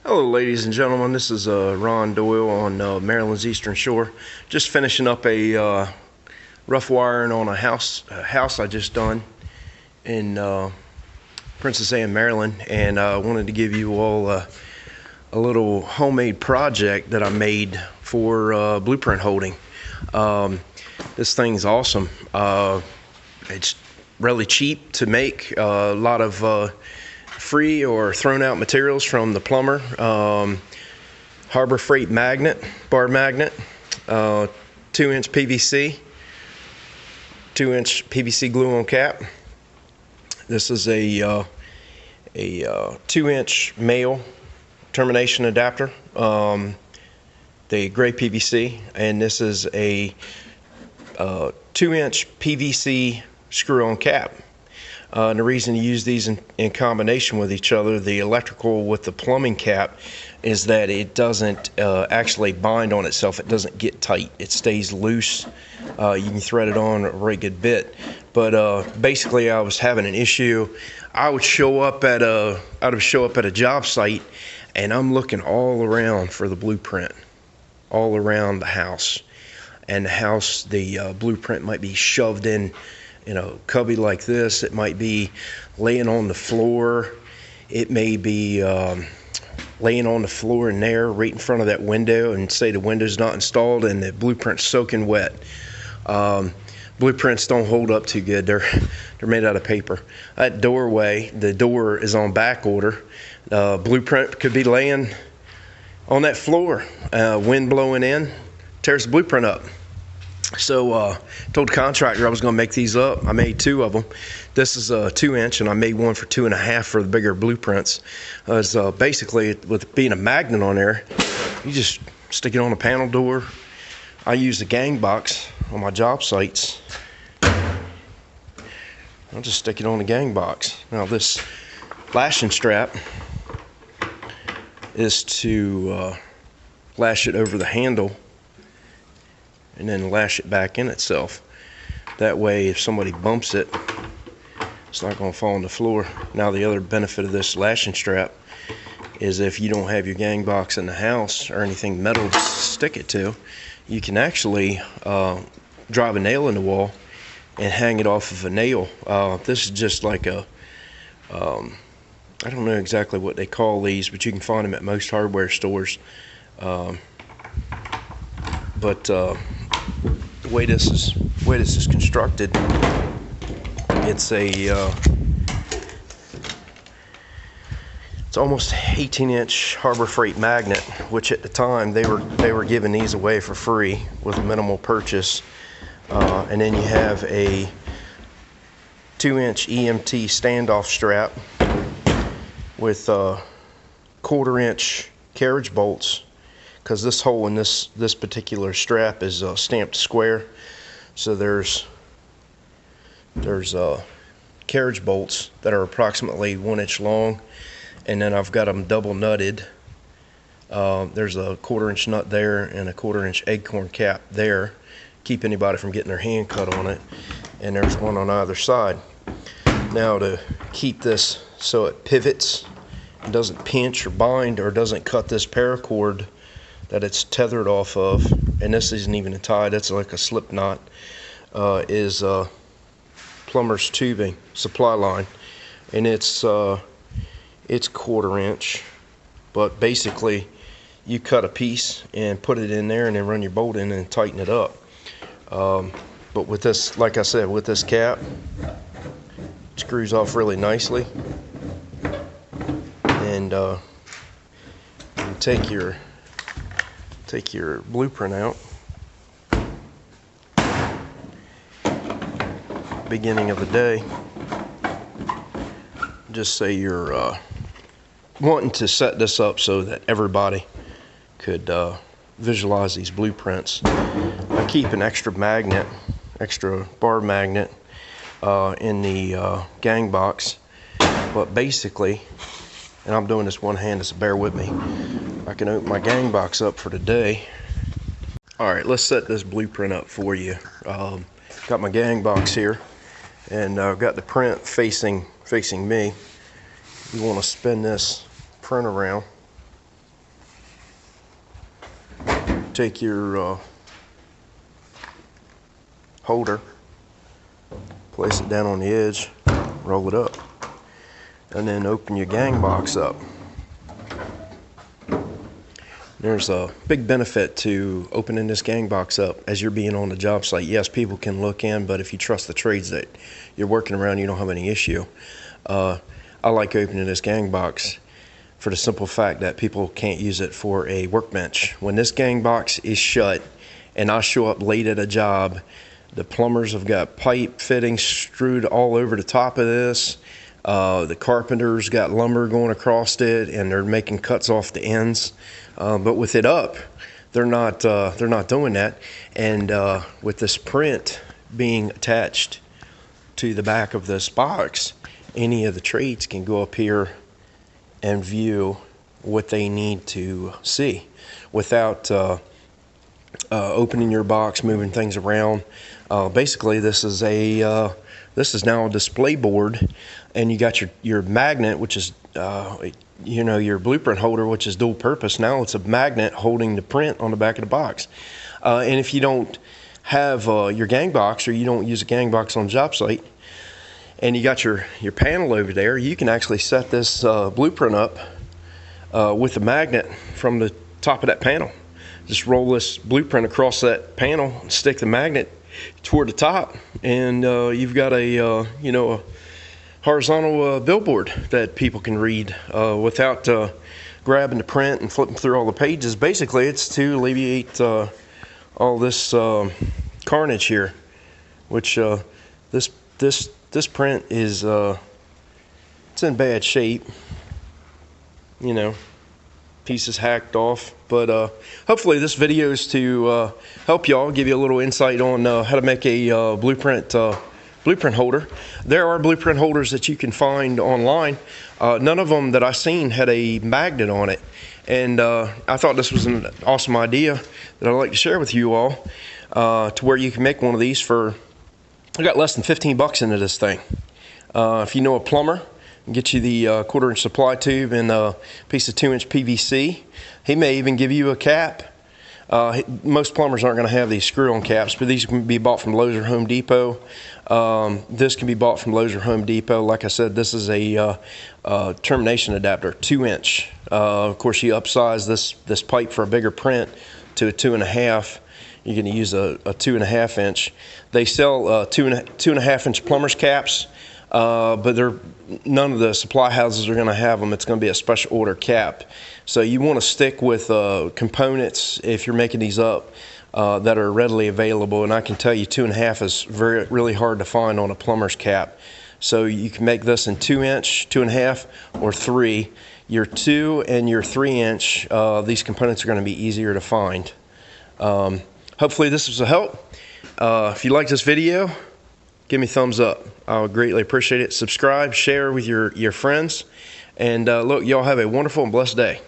Hello, ladies and gentlemen. This is Ron Doyle on Maryland's Eastern Shore. Just finishing up a rough wiring on a house I just done in Princess Anne, Maryland, and I wanted to give you all a little homemade project that I made for Blueprint Holding. This thing's awesome. It's really cheap to make. A lot of free or thrown out materials from the plumber. Harbor Freight magnet, bar magnet, 2-inch PVC, 2-inch PVC glue-on cap. This is a 2-inch male termination adapter, the gray PVC, and this is a 2-inch PVC screw-on cap. And the reason you use these in combination with each other, the electrical with the plumbing cap, is that it doesn't actually bind on itself. It doesn't get tight. It stays loose. You can thread it on a very good bit. But basically, I was having an issue. I would show up at a job site, and I'm looking all around for the blueprint, all around the house. And the blueprint might be shoved in a cubby like this. It might be laying on the floor. It may be laying on the floor in there right in front of that window, and say the window's not installed and the blueprint's soaking wet. Blueprints don't hold up too good. They're made out of paper. That doorway, the door is on back order. Blueprint could be laying on that floor. Wind blowing in tears the blueprint up. So told the contractor I was going to make these up. I made 2 of them. This is a 2-inch, and I made one for 2.5 for the bigger blueprints. Basically, with being a magnet on there, you just stick it on a panel door. I use the gang box on my job sites. I'll just stick it on the gang box. Now this lashing strap is to lash it over the handle and then lash it back in itself. That way, if somebody bumps it, it's not going to fall on the floor. Now, the other benefit of this lashing strap is if you don't have your gang box in the house or anything metal to stick it to, you can actually drive a nail in the wall and hang it off of a nail. This is just like I don't know exactly what they call these, but you can find them at most hardware stores. The way this is constructed, it's almost 18-inch Harbor Freight magnet, which at the time they were giving these away for free with a minimal purchase. And then you have a 2-inch EMT standoff strap with 1/4-inch carriage bolts, because this hole in this particular strap is stamped square. So there's carriage bolts that are approximately 1 inch long, and then I've got them double nutted. There's a 1/4-inch nut there and a 1/4-inch acorn cap there, keep anybody from getting their hand cut on it, and there's one on either side. Now, to keep this so it pivots and doesn't pinch or bind or doesn't cut this paracord that it's tethered off of, and this isn't even a tie, that's like a slip knot, is plumber's tubing supply line, and it's 1/4-inch, but basically you cut a piece and put it in there and then run your bolt in and tighten it up. But with this, like I said, with this cap, it screws off really nicely, and you take your blueprint out. Beginning of the day, just say you're wanting to set this up so that everybody could visualize these blueprints. I keep an extra bar magnet in the gang box, but basically, and I'm doing this one-handed, so bear with me, I can open my gang box up for today. Alright, let's set this blueprint up for you. Got my gang box here, and got the print facing me. You want to spin this print around take your holder, place it down on the edge, roll it up, and then open your gang box up. There's a big benefit to opening this gang box up as you're being on the job site. Yes, people can look in, but if you trust the trades that you're working around, you don't have any issue. I like opening this gang box for the simple fact that people can't use it for a workbench. When this gang box is shut and I show up late at a job, the plumbers have got pipe fittings strewed all over the top of this. The carpenters got lumber going across it, and they're making cuts off the ends. But with it up, they're not doing that. And with this print being attached to the back of this box, any of the trades can go up here and view what they need to see without opening your box, moving things around. Basically, this is now a display board, and you got your magnet, which is your blueprint holder, which is dual purpose. Now it's a magnet holding the print on the back of the box. And if you don't have your gang box, or you don't use a gang box on the job site, and you got your panel over there, you can actually set this blueprint up with a magnet from the top of that panel. Just roll this blueprint across that panel, stick the magnet toward the top, and you've got a horizontal billboard that people can read without grabbing the print and flipping through all the pages. Basically, it's to alleviate all this carnage here, which this print is it's in bad shape. Pieces hacked off, but hopefully this video is to help y'all, give you a little insight on how to make a blueprint holder. There are blueprint holders that you can find online. None of them that I seen had a magnet on it, and I thought this was an awesome idea that I'd like to share with you all, to where you can make one of these for, I got less than 15 bucks into this thing. If you know a plumber, get you the 1/4-inch supply tube and a piece of 2-inch PVC. He may even give you a cap. Most plumbers aren't going to have these screw-on caps, but these can be bought from Lowe's or Home Depot. This can be bought from Lowe's or Home Depot. Like I said, this is a termination adapter, 2-inch. Of course, you upsize this pipe for a bigger print to a 2.5. You're going to use a 2.5-inch. They sell 2.5-inch plumber's caps. But none of the supply houses are going to have them. It's going to be a special order cap. So you want to stick with components if you're making these up that are readily available. And I can tell you 2.5 is really hard to find on a plumber's cap. So you can make this in 2-inch, 2.5, or 3. Your 2 and your 3-inch, these components are going to be easier to find. Hopefully this was a help. If you like this video, give me a thumbs up. I would greatly appreciate it. Subscribe, share with your friends. And look, y'all have a wonderful and blessed day.